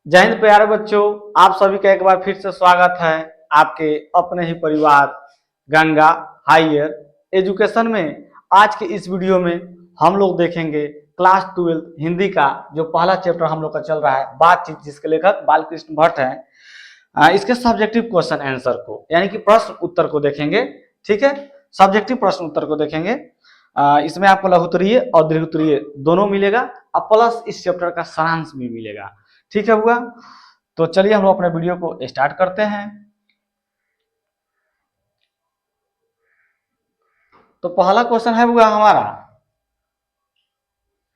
जय हिंद प्यारे बच्चों, आप सभी का एक बार फिर से स्वागत है आपके अपने ही परिवार गंगा हायर एजुकेशन में। आज के इस वीडियो में हम लोग देखेंगे क्लास 12 हिंदी का जो पहला चैप्टर हम लोग का चल रहा है बातचीत, जिसके लेखक बालकृष्ण भट्ट हैं। इसके सब्जेक्टिव क्वेश्चन आंसर को यानी कि प्रश्न उत्तर को देखेंगे। ठीक है, सब्जेक्टिव प्रश्न उत्तर को देखेंगे। इसमें आपको लघु उत्तरीय और दीर्घ उत्तरीय दोनों मिलेगा और प्लस इस चैप्टर का सारांश भी मिलेगा। ठीक है हुआ, तो चलिए हम लोग अपने वीडियो को स्टार्ट करते हैं। तो पहला क्वेश्चन है हुआ हमारा,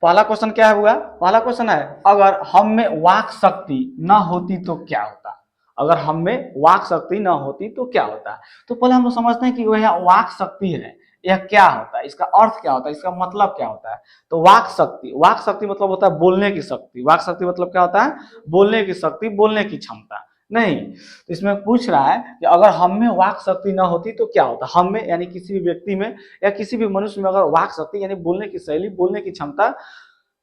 पहला क्वेश्चन क्या है हुआ? पहला क्वेश्चन है, अगर हम में वाक शक्ति न होती तो क्या होता? अगर हम में वाक शक्ति न होती तो क्या होता? तो पहले हम लोग समझते हैं कि वह वाक शक्ति है, यह क्या होता है, इसका अर्थ क्या होता है, इसका मतलब क्या होता है। तो वाक शक्ति मतलब होता है बोलने की शक्ति। वाक शक्ति मतलब क्या होता है? बोलने की शक्ति, बोलने की क्षमता। नहीं, तो इसमें पूछ रहा है कि अगर हम में वाक शक्ति न होती तो क्या होता? हम में यानी किसी भी व्यक्ति में या किसी भी मनुष्य में अगर वाक शक्ति यानी बोलने की शैली, बोलने की क्षमता,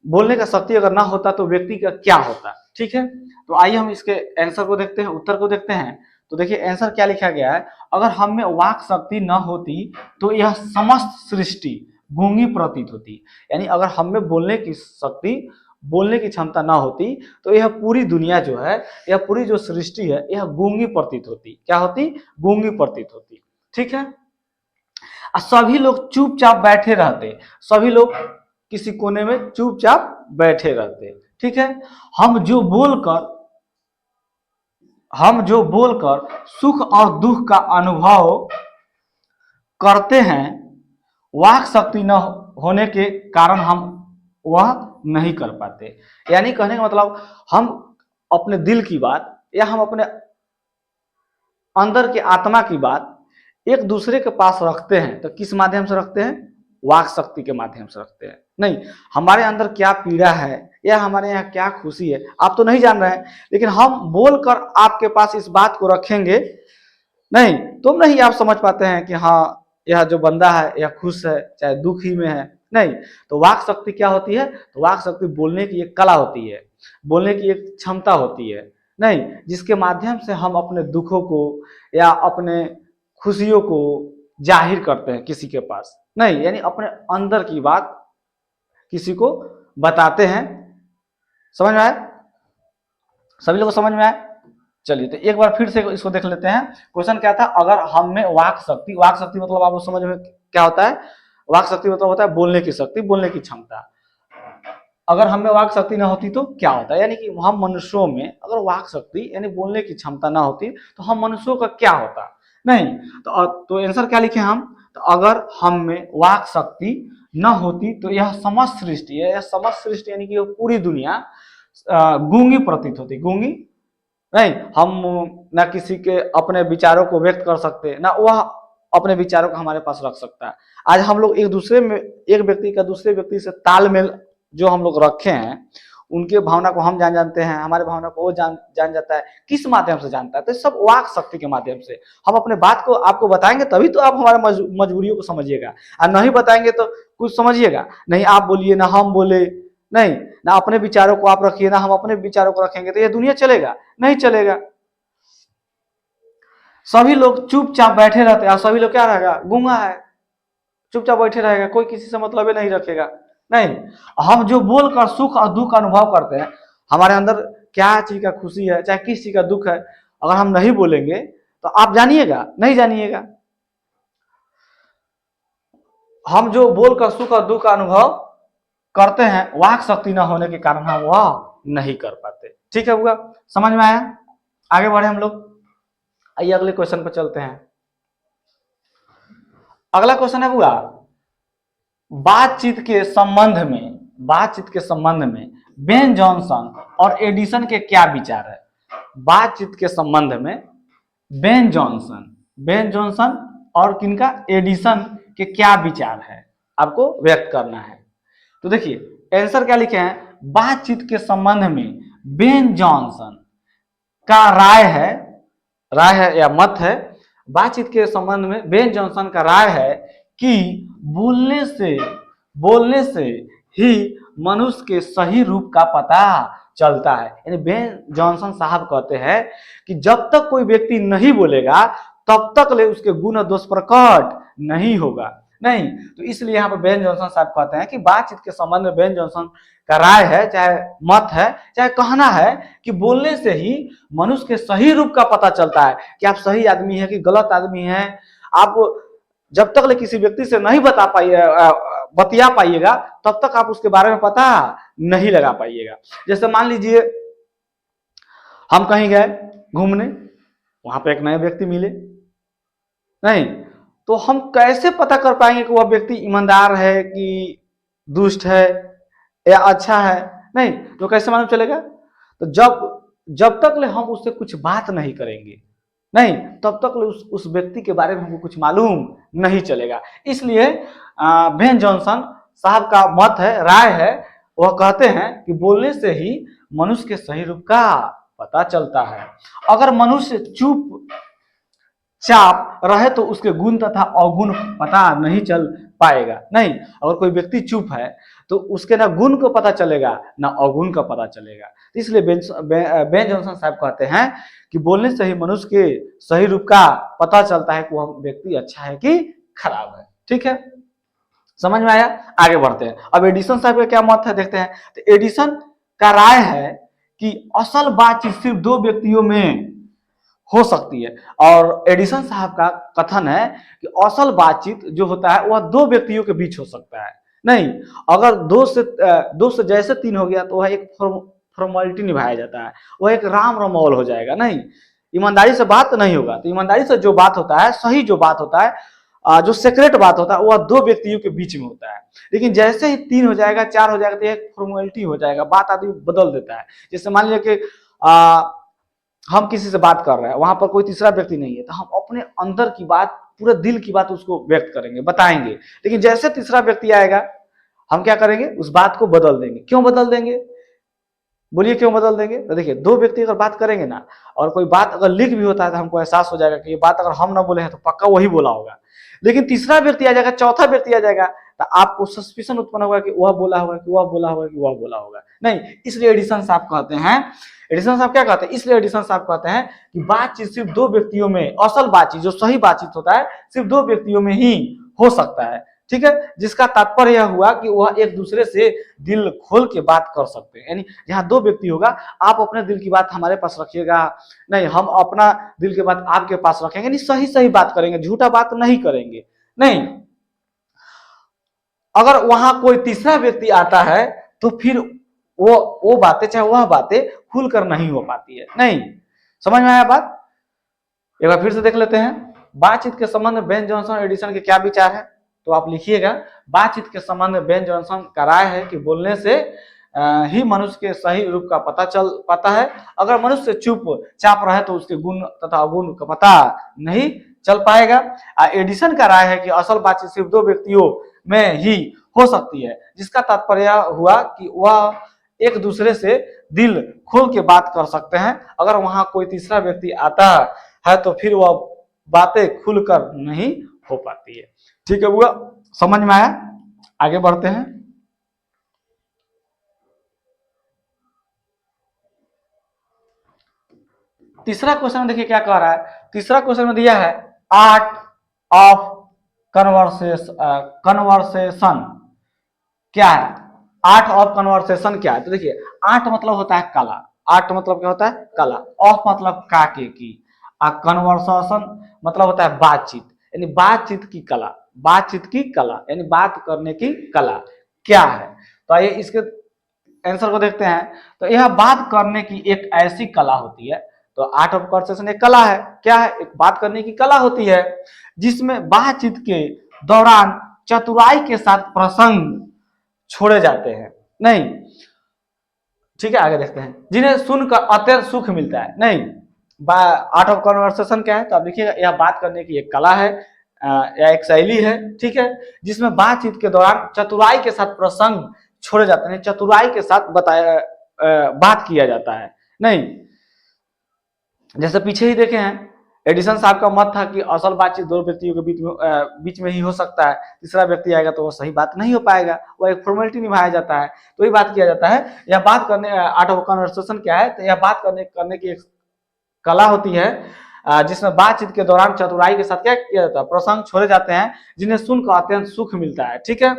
बोलने का शक्ति अगर ना होता तो व्यक्ति का क्या होता? ठीक है, तो आइए हम इसके आंसर को देखते हैं, उत्तर को देखते हैं। तो देखिए आंसर क्या लिखा गया है, अगर हम में वाक शक्ति न होती तो यह समस्त सृष्टि गूंगी प्रतीत होती। यानी अगर हम में बोलने की शक्ति, बोलने की क्षमता ना होती तो यह पूरी दुनिया जो है, यह पूरी जो सृष्टि है, यह गूंगी प्रतीत होती। क्या होती? गूंगी प्रतीत होती। ठीक है, सभी लोग चुपचाप बैठे रहते, सभी लोग किसी कोने में चुपचाप बैठे रहते। ठीक है, हम जो बोलकर सुख और दुख का अनुभव करते हैं, वाक शक्ति न होने के कारण हम वह नहीं कर पाते। यानी कहने का मतलब, हम अपने दिल की बात या हम अपने अंदर की आत्मा की बात एक दूसरे के पास रखते हैं तो किस माध्यम से रखते हैं? वाक शक्ति के माध्यम से रखते हैं। नहीं, हमारे अंदर क्या पीड़ा है या हमारे यहाँ क्या खुशी है आप तो नहीं जान रहे हैं, लेकिन हम बोलकर आपके पास इस बात को रखेंगे, नहीं तुम नहीं आप समझ पाते हैं कि हाँ यह जो बंदा है यह खुश है चाहे दुखी में है। नहीं, तो वाक शक्ति क्या होती है? तो वाक शक्ति बोलने की एक कला होती है, बोलने की एक क्षमता होती है, नहीं जिसके माध्यम से हम अपने दुखों को या अपने खुशियों को जाहिर करते हैं किसी के पास। नहीं, यानी अपने अंदर की बात किसी को बताते हैं। समझ में आया? सभी लोगों को समझ में आया? चलिए तो एक बार फिर से इसको देख लेते हैं। क्वेश्चन क्या था? अगर हम में वाक शक्ति मतलब आप समझ में क्या होता है? वाक शक्ति मतलब होता है बोलने की शक्ति, बोलने की क्षमता। अगर हम में वाक शक्ति ना होती तो क्या होता? यानी कि हम मनुष्यों में अगर वाक शक्ति यानी बोलने की क्षमता ना होती तो हम मनुष्यों का क्या होता? नहीं, तो आंसर क्या लिखे हम? तो अगर हम में वाक शक्ति न होती तो यह समस्त सृष्टि है, यह समस्त सृष्टि यानी कि पूरी दुनिया गूंगी प्रतीत होती। गूंगी नहीं, हम ना किसी के अपने विचारों को व्यक्त कर सकते, ना वह अपने विचारों को हमारे पास रख सकता है। आज हम लोग एक दूसरे में, एक व्यक्ति का दूसरे व्यक्ति से तालमेल जो हम लोग रखे हैं, उनके भावना को हम जानते हैं, हमारे भावना को वो जान जाता है। किस माध्यम से जानता है? तो सब वाक शक्ति के माध्यम से। हम अपने बात को आपको बताएंगे तभी तो आप हमारे मजबूरियों को समझिएगा, और नहीं बताएंगे तो कुछ समझिएगा नहीं। आप बोलिए ना हम बोले, नहीं ना अपने विचारों को आप रखिए ना हम अपने विचारों को रखेंगे, तो यह दुनिया चलेगा? नहीं चलेगा। सभी लोग चुपचाप बैठे रहते हैं और सभी लोग क्या रहेगा? गूंगा है, चुपचाप बैठे रहेगा, कोई किसी से मतलब ही नहीं रखेगा। नहीं, हम जो बोलकर सुख और दुख का अनुभव करते हैं, हमारे अंदर क्या चीज का खुशी है चाहे किस चीज का दुख है, अगर हम नहीं बोलेंगे तो आप जानिएगा? नहीं जानिएगा। हम जो बोलकर सुख और दुख का अनुभव करते हैं, वाक शक्ति न होने के कारण हम वह नहीं कर पाते। ठीक है हुआ, समझ में आया? आगे बढ़े हम लोग, आइए अगले क्वेश्चन पर चलते हैं। अगला क्वेश्चन है हुआ, बातचीत के संबंध में बेन जॉनसन और एडिसन के क्या विचार है? बातचीत के संबंध में बेन जॉनसन और किनका? एडिसन के क्या विचार है, आपको व्यक्त करना है। तो देखिए आंसर क्या लिखे हैं? बातचीत के संबंध में बेन जॉनसन का राय है या मत है, बातचीत के संबंध में बेन जॉनसन का राय है कि बोलने से ही मनुष्य के सही रूप का पता चलता है। यानी बेन जॉनसन साहब कहते हैं कि जब तक कोई व्यक्ति नहीं बोलेगा तब तक ले उसके गुण और दोष प्रकट नहीं होगा। नहीं तो इसलिए यहाँ पर बेन जॉनसन साहब कहते हैं कि बातचीत के संबंध में बेन जॉनसन का राय है, चाहे मत है, चाहे कहना है कि बोलने से ही मनुष्य के सही रूप का पता चलता है कि आप सही आदमी है कि गलत आदमी है। आप जब तक ले किसी व्यक्ति से नहीं बतिया पाइएगा तब तक आप उसके बारे में पता नहीं लगा पाइएगा। जैसे मान लीजिए हम कहीं गए घूमने, वहां पे एक नए व्यक्ति मिले, नहीं तो हम कैसे पता कर पाएंगे कि वह व्यक्ति ईमानदार है कि दुष्ट है या अच्छा है? नहीं तो कैसे मालूम चलेगा? तो जब तक ले हम उससे कुछ बात नहीं करेंगे, नहीं तब तक ले उस व्यक्ति के बारे में हमको कुछ मालूम नहीं चलेगा। इसलिए बेन जॉनसन साहब का मत है, राय है, वह कहते हैं कि बोलने से ही मनुष्य के सही रूप का पता चलता है। अगर मनुष्य चुपचाप रहे तो उसके गुण तथा अवगुण पता नहीं चल पाएगा। नहीं अगर कोई व्यक्ति चुप है तो उसके ना गुण को पता चलेगा ना अवगुण का पता चलेगा। इसलिए बेन जॉनसन साहब कहते हैं कि बोलने से ही मनुष्य के सही रूप का पता चलता है कि वह व्यक्ति अच्छा है कि खराब है। ठीक है, समझ में आया? आगे बढ़ते हैं। अब एडिसन साहब का क्या मत है देखते हैं। तो एडिसन का राय है कि असल बातचीत सिर्फ दो व्यक्तियों में हो सकती है, और एडिसन साहब का कथन है कि असल बातचीत जो होता है वह दो व्यक्तियों के बीच हो सकता है। नहीं अगर दो से जैसे तीन हो गया तो वह एक फॉर्मेलिटी निभाया जाता है, वह एक राम रमौल हो जाएगा। नहीं ईमानदारी से बात नहीं होगा। तो ईमानदारी से जो बात होता है, सही जो बात होता है, जो सीक्रेट बात होता है वह दो व्यक्तियों के बीच में होता है। लेकिन जैसे ही तीन हो जाएगा, चार हो जाएगा तो एक फॉर्मेलिटी हो जाएगा, बात आदमी बदल देता है। जैसे मान लीजिए कि हम किसी से बात कर रहे हैं, वहां पर कोई तीसरा व्यक्ति नहीं है, तो हम अपने अंदर की बात, पूरे दिल की बात उसको व्यक्त करेंगे, बताएंगे। लेकिन जैसे तीसरा व्यक्ति आएगा हम क्या करेंगे? उस बात को बदल देंगे। क्यों बदल देंगे? बोलिए क्यों बदल देंगे? तो देखिए दो व्यक्ति अगर बात करेंगे ना, और कोई बात अगर लीक भी होता है तो हमको एहसास हो जाएगा कि ये बात अगर हम ना बोले हैं तो पक्का वही बोला होगा। लेकिन तीसरा व्यक्ति आ जाएगा, चौथा व्यक्ति आ जाएगा, तो आपको सस्पिशन उत्पन्न होगा कि वह बोला होगा कि वह बोला होगा कि वह बोला होगा। नहीं इसलिए एडिसन साहब कहते हैं, एडिसन साहब क्या कहते हैं? इसलिए एडिसन साहब कहते हैं कि बातचीत सिर्फ दो व्यक्तियों में, असल बातचीत जो सही बातचीत होता है सिर्फ दो व्यक्तियों में ही हो सकता है। ठीक है, जिसका तात्पर्य यह हुआ कि वह एक दूसरे से दिल खोल के बात कर सकते हैं। यानी जहां दो व्यक्ति होगा, आप अपने दिल की बात हमारे पास रखिएगा, नहीं हम अपना दिल की बात आपके पास रखेंगे, नहीं सही सही बात करेंगे, झूठा बात नहीं करेंगे। नहीं अगर वहां कोई तीसरा व्यक्ति आता है तो फिर वो बातें, चाहे वह बातें खुलकर नहीं हो पाती है। नहीं समझ में आया बात? एक बार फिर से देख लेते हैं। बातचीत के संबंध में बेन जॉनसन और एडिसन के क्या विचार है, तो आप लिखिएगा। बातचीत के संबंध में बेन जॉनसन का राय है कि बोलने से ही मनुष्य के सही रूप का पता चल पाता है। अगर मनुष्य चुपचाप रहे तो उसके गुण तथा अवगुण का पता नहीं चल पाएगा। एडिसन का राय है कि असल बातचीत सिर्फ दो व्यक्तियों में ही हो सकती है, जिसका तात्पर्य हुआ कि वह एक दूसरे से दिल खोल के बात कर सकते हैं। अगर वहां कोई तीसरा व्यक्ति आता है तो फिर वह बातें खुलकर नहीं हो पाती है। ठीक है बुआ, समझ में आया? आगे बढ़ते हैं। तीसरा क्वेश्चन देखिए क्या कह रहा है। तीसरा क्वेश्चन में दिया है आर्ट ऑफ कन्वर्सेशन क्या है? आर्ट ऑफ कन्वर्सेशन क्या है? तो देखिए आर्ट मतलब होता है कला, आर्ट मतलब क्या होता है? कला। ऑफ मतलब काके की, और कन्वर्सेशन मतलब होता है बातचीत, यानी बातचीत की कला, बातचीत की कला यानी बात करने की कला क्या है? तो आइए इसके आंसर को देखते हैं। तो यह बात करने की एक ऐसी कला होती है। तो आर्ट ऑफ कन्वर्सेशन एक कला है। क्या है? एक बात करने की कला होती है जिसमें बातचीत के दौरान चतुराई के साथ प्रसंग छोड़े जाते हैं। नहीं ठीक है, आगे देखते हैं। जिन्हें सुनकर अत्यंत सुख मिलता है। नहीं आर्ट ऑफ कन्वर्सेशन क्या है? तो आप देखिएगा यह बात करने की एक कला है या एक शैली है, ठीक है, जिसमें बातचीत के दौरान चतुराई के साथ प्रसंग छोड़े जाते हैं, चतुराई के साथ बात किया जाता है। नहीं जैसे पीछे ही देखे हैं एडिसन साहब का मत था कि असल बातचीत दो व्यक्तियों के बीच में ही हो सकता है, तीसरा व्यक्ति आएगा तो वो सही बात नहीं हो पाएगा, वो एक फॉर्मेलिटी निभाया जाता है, तो ये बात किया जाता है। यह बात करने आर्ट ऑफ कन्वर्सेशन क्या है, तो यह बात करने की एक कला होती है जिसमें बातचीत के दौरान चतुराई के साथ क्या किया जाता है, प्रसंग छोड़े जाते हैं जिन्हें सुनकर अत्यंत सुख मिलता है। ठीक है,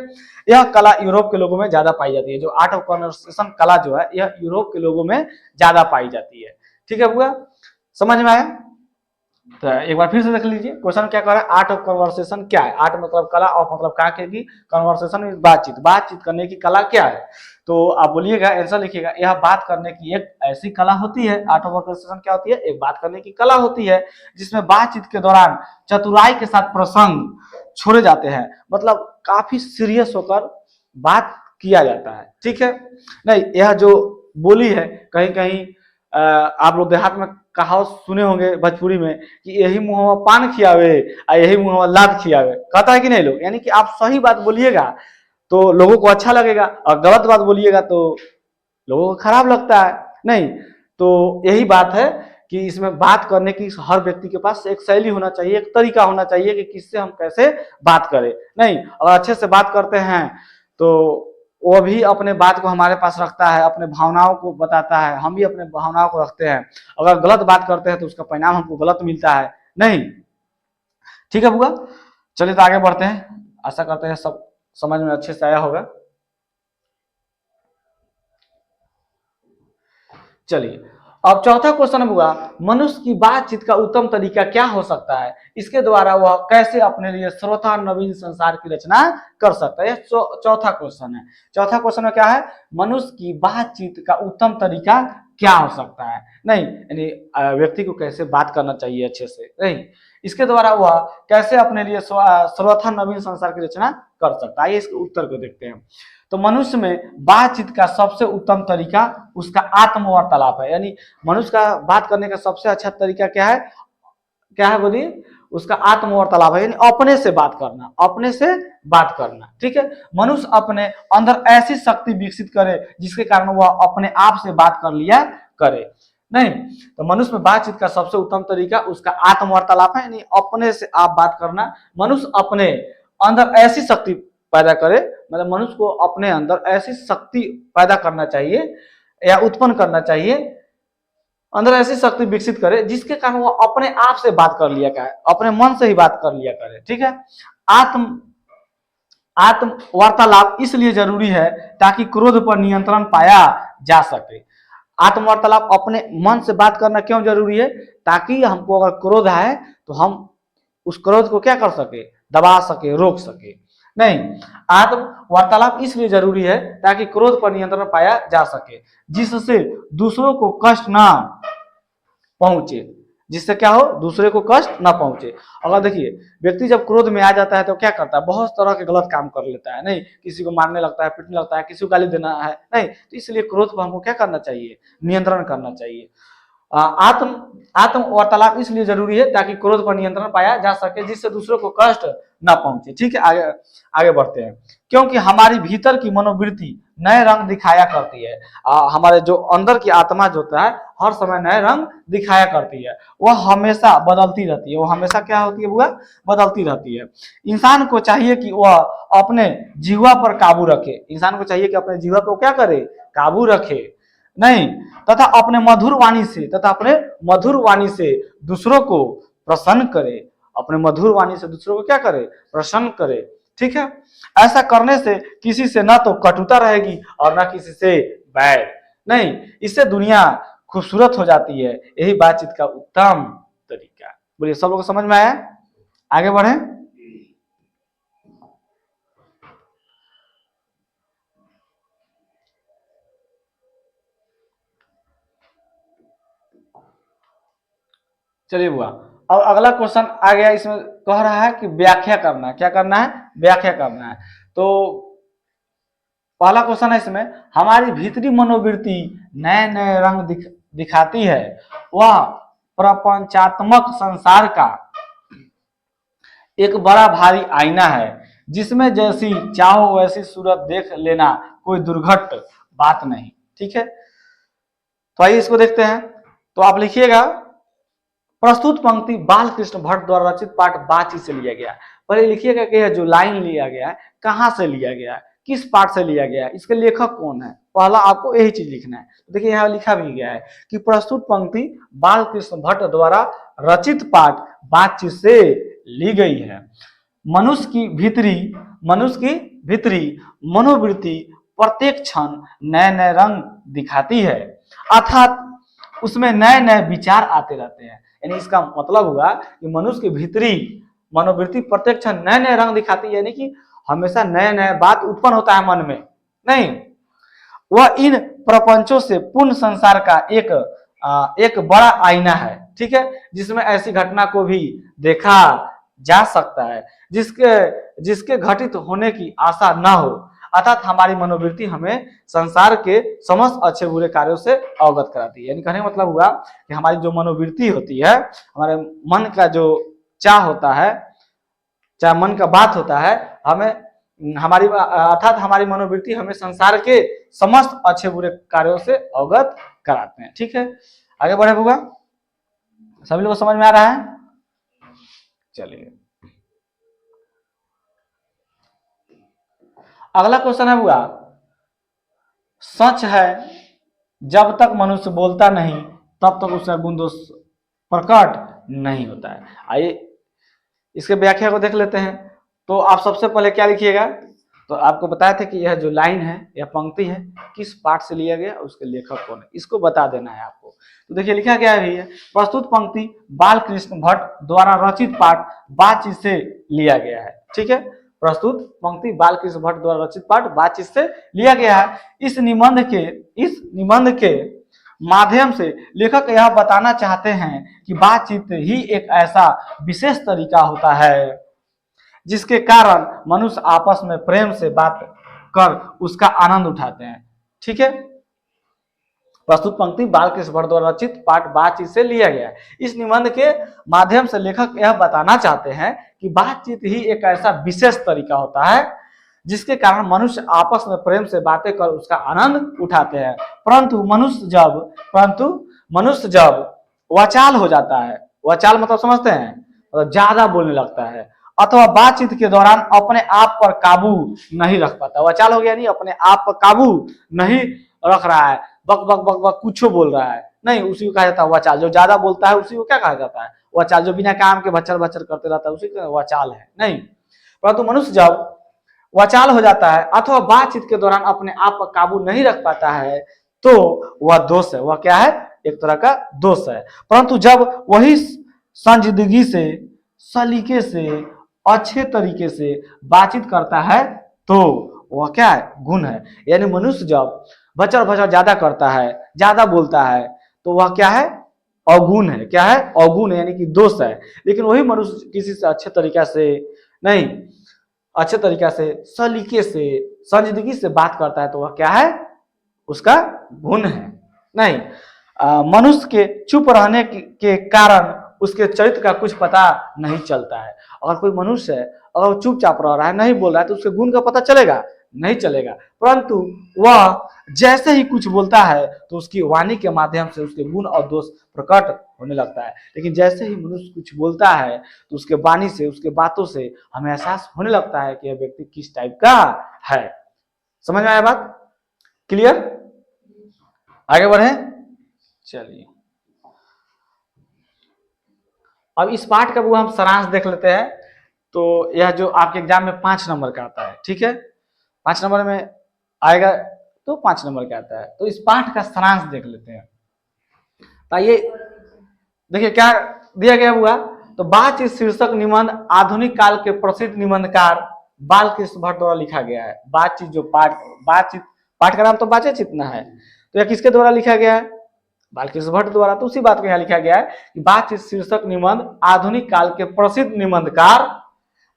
यह कला यूरोप के लोगों में ज्यादा पाई जाती है। जो आर्ट ऑफ कन्वर्सेशन कला जो है यह यूरोप के लोगों में ज्यादा पाई जाती है। ठीक है बुआ, समझ में आया? तो एक बार फिर से देख लीजिए क्वेश्चन क्या कर रहा है, आर्ट ऑफ कन्वर्सेशन क्या है। आर्ट मतलब कला, ऑफ मतलब क्या की, कन्वर्सेशन बातचीत, बातचीत करने की कला क्या है। तो आप बोलिएगा, आंसर लिखिएगा, यह बात करने की एक ऐसी कला होती है। आर्ट ऑफ कन्वर्सेशन क्या होती है, एक बात करने की कला होती है जिसमें बातचीत के दौरान चतुराई के साथ प्रसंग छोड़े जाते हैं, मतलब काफी सीरियस होकर बात किया जाता है। ठीक है, नहीं यह जो बोली है, कहीं कहीं आप लोग देहात में कहावत सुने होंगे भोजपुरी में कि यही मुंह पान खियावे और यही मुंह लाद खियावे, कहता है कि नहीं लोग, यानी कि आप सही बात बोलिएगा तो लोगों को अच्छा लगेगा और गलत बात बोलिएगा तो लोगों को खराब लगता है। नहीं, तो यही बात है कि इसमें बात करने की हर व्यक्ति के पास एक शैली होना चाहिए, एक तरीका होना चाहिए कि किससे हम कैसे बात करें। नहीं, अगर अच्छे से बात करते हैं तो वो भी अपने बात को हमारे पास रखता है, अपने भावनाओं को बताता है, हम भी अपने भावनाओं को रखते हैं। अगर गलत बात करते हैं तो उसका परिणाम हमको गलत मिलता है। नहीं, ठीक है बुआ, चलिए तो आगे बढ़ते हैं। आशा करते हैं सब समझ में अच्छे से आया होगा। चलिए अब चौथा क्वेश्चन हुआ, मनुष्य की बातचीत का उत्तम तरीका क्या हो सकता है, इसके द्वारा वह कैसे अपने लिए सर्वथा नवीन संसार की रचना कर सकता है। चौथा क्वेश्चन है। चौथा क्वेश्चन में क्या है, मनुष्य की बातचीत का उत्तम तरीका क्या हो सकता है। नहीं, यानी व्यक्ति को कैसे बात करना चाहिए अच्छे से, नहीं इसके द्वारा वह कैसे अपने लिए सर्वथा नवीन संसार की रचना कर सकता है। इसके उत्तर को देखते हैं। तो मनुष्य में बातचीत का सबसे उत्तम तरीका उसका आत्मवार्तालाप है, यानी मनुष्य का बात करने का सबसे अच्छा तरीका क्या है, क्या है बोलिए, उसका आत्मवार्तालाप है, यानी अपने से बात करना, अपने से बात करना। ठीक है, मनुष्य अपने अंदर ऐसी शक्ति विकसित करे जिसके कारण वह अपने आप से बात कर लिया करे। नहीं, तो मनुष्य में बातचीत का सबसे उत्तम तरीका उसका आत्मवार्तालाप है, यानी अपने से आप बात करना। मनुष्य अपने अंदर ऐसी शक्ति पैदा करे, मतलब मनुष्य को अपने अंदर ऐसी शक्ति पैदा करना चाहिए या उत्पन्न करना चाहिए, अंदर ऐसी शक्ति विकसित करे जिसके कारण वो अपने आप से बात कर लिया करे, अपने मन से ही बात कर लिया करे। ठीक है, आत्म वार्तालाप इसलिए जरूरी है ताकि क्रोध पर नियंत्रण पाया जा सके। आत्म वार्तालाप अपने मन से बात करना क्यों जरूरी है, ताकि हमको अगर क्रोध आए तो हम उस क्रोध को क्या कर सके, दबा सके, रोक सके। नहीं, आत्म वार्तालाप इसलिए जरूरी है ताकि क्रोध पर नियंत्रण पाया जा सके, जिससे दूसरों को कष्ट ना पहुंचे, जिससे क्या हो, दूसरे को कष्ट ना पहुंचे। अगर देखिए व्यक्ति जब क्रोध में आ जाता है तो क्या करता है, बहुत तरह के गलत काम कर लेता है। नहीं, किसी को मारने लगता है, पीटने लगता है, किसी को गाली देना है। नहीं, तो इसलिए क्रोध पर हमको क्या करना चाहिए, नियंत्रण करना चाहिए। आत्म आत्म वार्तालाप इसलिए जरूरी है ताकि क्रोध पर नियंत्रण पाया जा सके, जिससे दूसरों को कष्ट ना पहुंचे। ठीक है, आगे आगे बढ़ते हैं। क्योंकि हमारी भीतर की मनोवृत्ति नए रंग दिखाया करती है। हमारे जो अंदर की आत्मा जो होता है हर समय नए रंग दिखाया करती है, वह हमेशा बदलती रहती है। वो हमेशा क्या होती है बुआ, बदलती रहती है। इंसान को चाहिए कि वह अपने जीवा पर काबू रखे, इंसान को चाहिए कि अपने जीवा को क्या करे, काबू रखे। नहीं, तथा अपने मधुर वाणी से दूसरों को प्रसन्न करे, अपने मधुर वाणी से दूसरों को क्या करे, प्रसन्न करे। ठीक है, ऐसा करने से किसी से ना तो कटुता रहेगी और ना किसी से बैर। नहीं, इससे दुनिया खूबसूरत हो जाती है। यही बातचीत का उत्तम तरीका। बोलिए, सब लोग को समझ में आया? आगे बढ़े। चलिए बुआ, अब अगला क्वेश्चन आ गया। इसमें कह रहा है कि व्याख्या करना है। क्या करना है, व्याख्या करना है। तो पहला क्वेश्चन है इसमें, हमारी भीतरी मनोवृत्ति नए नए रंग दिखाती है। वह प्रपंचात्मक संसार का एक बड़ा भारी आईना है, जिसमें जैसी चाहो वैसी सूरत देख लेना कोई दुर्घट बात नहीं। ठीक है, तो आइए इसको देखते हैं। तो आप लिखिएगा, प्रस्तुत पंक्ति बाल कृष्ण भट्ट द्वारा रचित पाठ बातचीत से लिया गया है। पहले लिखिएगा कि यह जो लाइन लिया गया है कहाँ से लिया गया है, किस पाठ से लिया गया है, इसके लेखक कौन है, पहला आपको यही चीज लिखना है। देखिए यहाँ लिखा भी गया है कि प्रस्तुत पंक्ति बाल कृष्ण भट्ट द्वारा रचित पाठ बातचीत से ली गई है। मनुष्य की भीतरी मनोवृत्ति प्रत्येक क्षण नए नए रंग दिखाती है, अर्थात उसमें नए नए विचार आते रहते हैं। यानी इसका मतलब हुआ कि मनुष्य की भीतरी मनोवृत्ति प्रत्येक क्षण नए नए रंग दिखाती है, यानी कि हमेशा नए नए बात उत्पन्न होता है मन में। नहीं, वह इन प्रपंचों से पूर्ण संसार का एक बड़ा आईना है, ठीक है, जिसमें ऐसी घटना को भी देखा जा सकता है जिसके घटित होने की आशा न हो। अर्थात हमारी मनोवृत्ति हमें संसार के समस्त अच्छे बुरे कार्यों से अवगत कराती है। यानी कहने का मतलब हुआ कि हमारी जो मनोवृत्ति होती है, हमारे मन का जो चाह होता है, चाहे मन का बात होता है, अर्थात हमारी मनोवृत्ति हमें संसार के समस्त अच्छे बुरे कार्यों से अवगत कराते हैं। ठीक है, आगे बढ़े होगा, सभी लोगों को समझ में आ रहा है? चलिए अगला क्वेश्चन है हुआ, सच है जब तक मनुष्य बोलता नहीं तब तक उसका गुण दोष प्रकट नहीं होता है। आइए इसके व्याख्या को देख लेते हैं। तो आप सबसे पहले क्या लिखिएगा, तो आपको बताया था कि यह जो लाइन है या पंक्ति है किस पाठ से लिया गया, उसके लेखक कौन है, इसको बता देना है आपको। तो देखिए लिखा गया है, प्रस्तुत पंक्ति बाल कृष्ण भट्ट द्वारा रचित पाठ बातचीत से लिया गया है। ठीक है, प्रस्तुत पंक्ति बाल कृष्ण भट्ट द्वारा रचित पाठ बातचीत से लिया गया है। इस निबंध के माध्यम से लेखक यह बताना चाहते हैं कि बातचीत ही एक ऐसा विशेष तरीका होता है जिसके कारण मनुष्य आपस में प्रेम से बात कर उसका आनंद उठाते हैं। ठीक है, प्रस्तुत पंक्ति बाल कृष्ण भट्ट द्वारा रचित पाठ बातचीत से लिया गया है। इस निबंध के माध्यम से लेखक यह बताना चाहते हैं कि बातचीत ही एक ऐसा विशेष तरीका होता है जिसके कारण मनुष्य आपस में प्रेम से बातें कर उसका आनंद उठाते हैं। परंतु मनुष्य जब वाचाल हो जाता है, वाचाल मतलब समझते हैं, मतलब ज्यादा बोलने लगता है, अथवा बातचीत के दौरान अपने आप पर काबू नहीं रख पाता, वाचाल हो गया, नहीं अपने आप पर काबू नहीं रख रहा है, बक बक बक बक कुछ बोल रहा है, नहीं, उसी को कहा जाता है वाचाल। जो ज्यादा बोलता है उसी को क्या कहा जाता है, वाचाल। जो बिना काम के भच्चर भच्चर करते रहता है उसी को वाचाल है। नहीं, परंतु मनुष्य जब वाचाल हो जाता है अथवा बातचीत के दौरान अपने आप पर काबू नहीं रख पाता है तो वह दोष है। वह क्या है, एक तरह का दोष है। परंतु जब वही संजीदगी से, सलीके से, अच्छे तरीके से बातचीत करता है तो वह क्या है, गुण है। यानी मनुष्य जब भचर भचर ज्यादा करता है, ज्यादा बोलता है तो वह क्या है, अवगुण है। क्या है, अवगुण है, यानी कि दोष है। लेकिन वही मनुष्य किसी से अच्छे तरीका से, नहीं, अच्छे तरीका से, सलीके से, संजीदगी से बात करता है तो वह क्या है, उसका गुण है। नहीं, मनुष्य के चुप रहने के कारण उसके चरित्र का कुछ पता नहीं चलता है। अगर कोई मनुष्य है, अगर चुपचाप रह रहा है, नहीं बोल रहा है, तो उसके गुण का पता चलेगा, नहीं चलेगा। परंतु वह जैसे ही कुछ बोलता है तो उसकी वाणी के माध्यम से उसके गुण और दोष प्रकट होने लगता है। लेकिन जैसे ही मनुष्य कुछ बोलता है तो उसके वाणी से, उसके बातों से हमें एहसास होने लगता है कि यह व्यक्ति किस टाइप का है। समझ में आया बात? क्लियर? आगे बढ़े, चलिए अब इस पाठ का वो हम सारांश देख लेते हैं। तो यह जो आपके एग्जाम में 5 नंबर का आता है, ठीक है, 5 नंबर में आएगा, तो 5 नंबर का आता है। तो इस पाठ का सारांश देख लेते हैं। आइए देखिए क्या दिया गया हुआ। तो बातचीत शीर्षक निबंध आधुनिक काल के प्रसिद्ध निबंधकार बाल कृष्ण भट्ट द्वारा लिखा गया है। बातचीत जो पाठ का नाम तो बातचीत ना है, तो यह किसके द्वारा लिखा गया है, बाल कृष्ण भट्ट द्वारा। तो उसी बात को यहाँ लिखा गया है कि बातचीत शीर्षक निबंध आधुनिक काल के प्रसिद्ध निबंधकार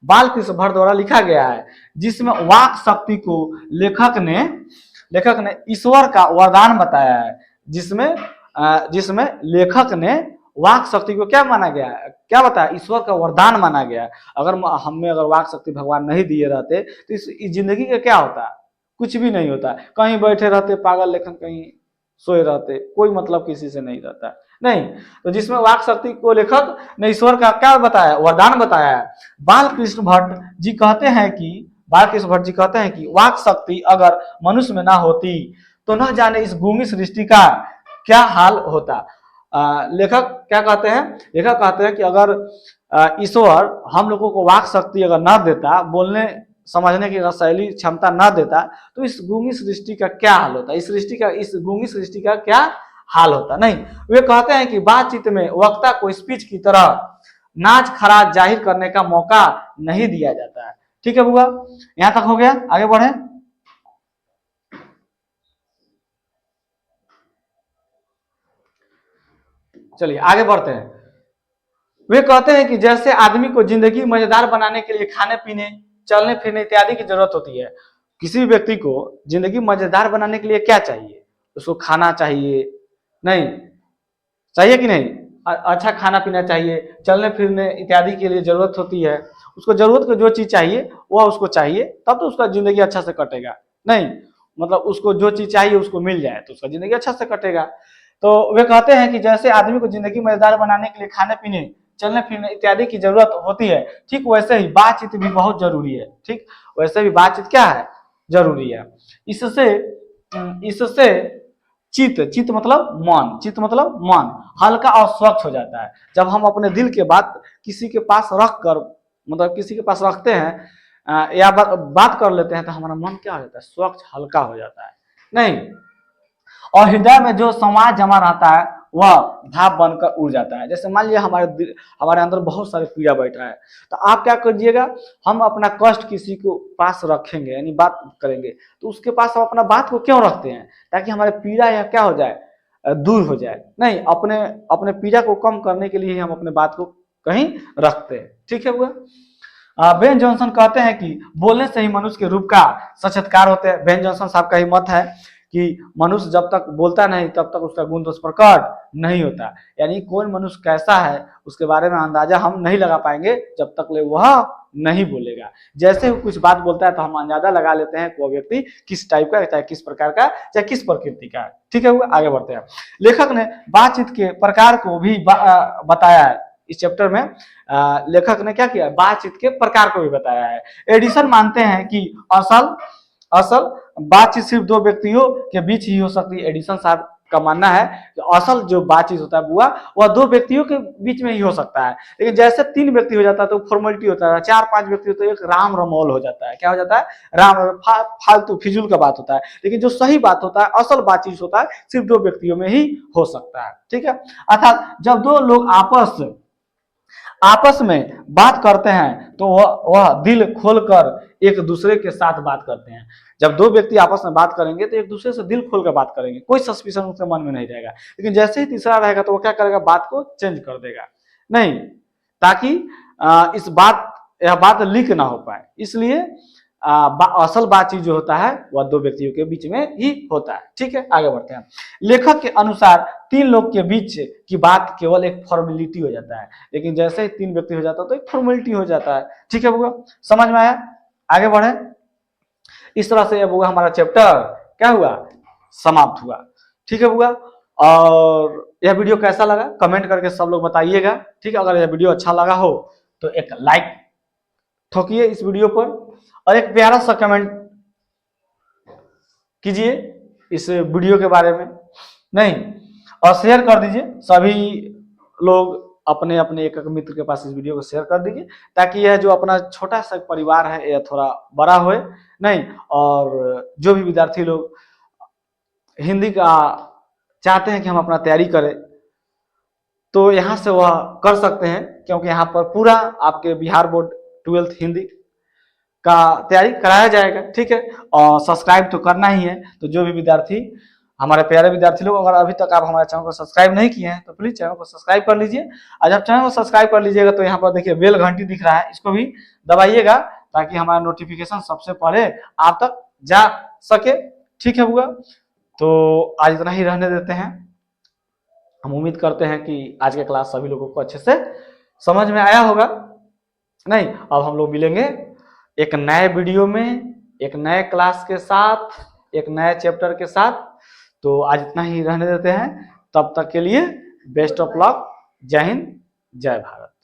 बाल कृष्ण भट्ट द्वारा लिखा गया है, जिसमें वाक शक्ति को लेखक ने ईश्वर का वरदान बताया है। जिसमें लेखक ने वाक शक्ति को क्या माना गया है, क्या बताया, ईश्वर का वरदान माना गया है। अगर वाक शक्ति भगवान नहीं दिए रहते तो इस जिंदगी का क्या होता, कुछ भी नहीं होता। कहीं बैठे रहते पागल लेखन, कहीं सोए रहते, कोई मतलब किसी से नहीं रहता नहीं। तो जिसमें वाक शक्ति को लेखक ने ईश्वर का क्या बताया, वरदान बताया है। बालकृष्ण भट्ट जी कहते हैं कि वाक शक्ति अगर मनुष्य में ना होती तो न जाने इस भूमि सृष्टि का क्या हाल होता। लेखक क्या कहते हैं, लेखक कहते हैं कि अगर ईश्वर हम लोगों को वाक शक्ति अगर न देता, बोलने समझने की शैली क्षमता न देता, तो इस गूंगी सृष्टि का क्या हाल होता, इस गूंगी सृष्टि का क्या हाल होता। नहीं, वे कहते हैं कि बातचीत में वक्ता को स्पीच की तरह नाच खराज जाहिर करने का मौका नहीं दिया जाता है। ठीक है बुआ, यहां तक हो गया, आगे बढ़े। चलिए आगे बढ़ते हैं। वे कहते हैं कि जैसे आदमी को जिंदगी मजेदार बनाने के लिए खाने पीने, चलने फिरने इत्यादि की जरूरत होती है, किसी भी व्यक्ति को जिंदगी मजेदार बनाने के लिए क्या चाहिए, उसको खाना चाहिए, नहीं चाहिए कि नहीं, अच्छा खाना पीना चाहिए, चलने फिरने इत्यादि के लिए जरूरत होती है, उसको जरूरत को जो चीज चाहिए वह उसको चाहिए, तब तो उसका जिंदगी अच्छा से कटेगा। नहीं मतलब उसको जो चीज चाहिए उसको मिल जाए तो उसका जिंदगी अच्छा से कटेगा। तो वे कहते हैं कि जैसे आदमी को जिंदगी मजेदार बनाने के लिए खाने पीने, चलने फिरने इत्यादि की जरूरत होती है, ठीक वैसे ही बातचीत भी बहुत जरूरी है। ठीक वैसे भी बातचीत क्या है, जरूरी है। इससे इससे चित्त मतलब मन हल्का और स्वच्छ हो जाता है। जब हम अपने दिल के बात किसी के पास रख कर, मतलब किसी के पास रखते हैं या बात कर लेते हैं, तो हमारा मन क्या हो जाता है, स्वच्छ हल्का हो जाता है। नहीं, और हृदय में जो संवाद जमा रहता है वह भाप बनकर उड़ जाता है। जैसे मान लिया हमारे अंदर बहुत सारे पीड़ा बैठा है, तो आप क्या करिएगा, हम अपना कष्ट किसी को पास रखेंगे, यानी बात करेंगे, तो उसके पास हम अपना बात को क्यों रखते हैं, ताकि हमारे पीड़ा या क्या हो जाए, दूर हो जाए। नहीं, अपने अपने पीड़ा को कम करने के लिए हम अपने बात को कहीं रखते हैं। ठीक है हुआ। बेन जॉनसन कहते हैं कि बोलने से ही मनुष्य के रूप का साक्षात्कार होते हैं। बेन जॉनसन साहब का ही मत है कि मनुष्य जब तक बोलता नहीं तब तक उसका गुण दोष प्रकट नहीं होता। यानी कौन मनुष्य कैसा है उसके बारे में अंदाजा हम नहीं लगा पाएंगे जब तक ले वह नहीं बोलेगा। जैसे वो कुछ बात बोलता है तो हम अंदाजा लगा लेते हैं वो व्यक्ति किस टाइप का, चाहे किस प्रकार का, चाहे किस प्रकृति का। ठीक है, वो आगे बढ़ते हैं। लेखक ने बातचीत के प्रकार को भी बताया है। इस चैप्टर में लेखक ने क्या किया, बातचीत के प्रकार को भी बताया है। एडिसन मानते हैं कि असल बातचीत सिर्फ दो व्यक्तियों के बीच ही हो सकती है। एडिसन साहब का मानना है कि असल जो बातचीत होता है बुआ, वह दो व्यक्तियों के बीच में ही हो सकता है। लेकिन जैसे तीन व्यक्ति हो जाता है तो फॉर्मेलिटी होता है, चार पांच व्यक्ति होते हैं एक राम रमौल हो जाता है। क्या हो जाता है, राम फालतू फिजूल का बात होता है। लेकिन जो सही बात होता है, असल बातचीत होता है, सिर्फ दो व्यक्तियों में ही हो सकता है। ठीक है, अर्थात जब दो लोग आपस में बात करते हैं तो वह दिल खोलकर एक दूसरे के साथ बात करते हैं। जब दो व्यक्ति आपस में बात करेंगे तो एक दूसरे से दिल खोलकर बात करेंगे, कोई सस्पिशन उसके मन में नहीं रहेगा। लेकिन जैसे ही तीसरा रहेगा तो वो क्या करेगा, बात को चेंज कर देगा। नहीं, ताकि यह बात लीक ना हो पाए, इसलिए असल बातचीत जो होता है वह दो व्यक्तियों के बीच में ही होता है। ठीक है, आगे बढ़ते हैं। लेखक के अनुसार तीन लोग के बीच की बात केवल एक फॉर्मेलिटी हो जाता है, लेकिन जैसे ही तीन व्यक्ति हो जाता है तो एक फॉर्मेलिटी हो जाता है। ठीक है बुआ, समझ में आया, आगे बढ़े। इस तरह से बुआ हमारा चैप्टर क्या हुआ, समाप्त हुआ। ठीक है बुआ, और यह वीडियो कैसा लगा कमेंट करके सब लोग बताइएगा। ठीक है, अगर यह वीडियो अच्छा लगा हो तो एक लाइक ठोकिए इस वीडियो पर, और एक प्यारा सा कमेंट कीजिए इस वीडियो के बारे में, नहीं, और शेयर कर दीजिए। सभी लोग अपने अपने एक एक मित्र के पास इस वीडियो को शेयर कर दीजिए, ताकि यह जो अपना छोटा सा परिवार है यह थोड़ा बड़ा होए। नहीं, और जो भी विद्यार्थी लोग हिंदी का चाहते हैं कि हम अपना तैयारी करें तो यहाँ से वह कर सकते हैं, क्योंकि यहाँ पर पूरा आपके बिहार बोर्ड 12th हिंदी का तैयारी कराया जाएगा। ठीक है, और सब्सक्राइब तो करना ही है। तो जो भी विद्यार्थी, हमारे प्यारे विद्यार्थी लोग, अगर अभी तक आप हमारे चैनल को सब्सक्राइब नहीं किए हैं तो प्लीज चैनल को सब्सक्राइब कर लीजिए। और जब चैनल को सब्सक्राइब कर लीजिएगा तो यहाँ पर देखिए बेल घंटी दिख रहा है, इसको भी दबाइएगा ताकि हमारा नोटिफिकेशन सबसे पहले आप तक जा सके। ठीक है हुआ, तो आज इतना ही रहने देते हैं। हम उम्मीद करते हैं कि आज के क्लास सभी लोगों को अच्छे से समझ में आया होगा। नहीं, अब हम लोग मिलेंगे एक नए वीडियो में, एक नए क्लास के साथ, एक नए चैप्टर के साथ। तो आज इतना ही रहने देते हैं, तब तक के लिए बेस्ट ऑफ लक। जय हिंद, जय भारत।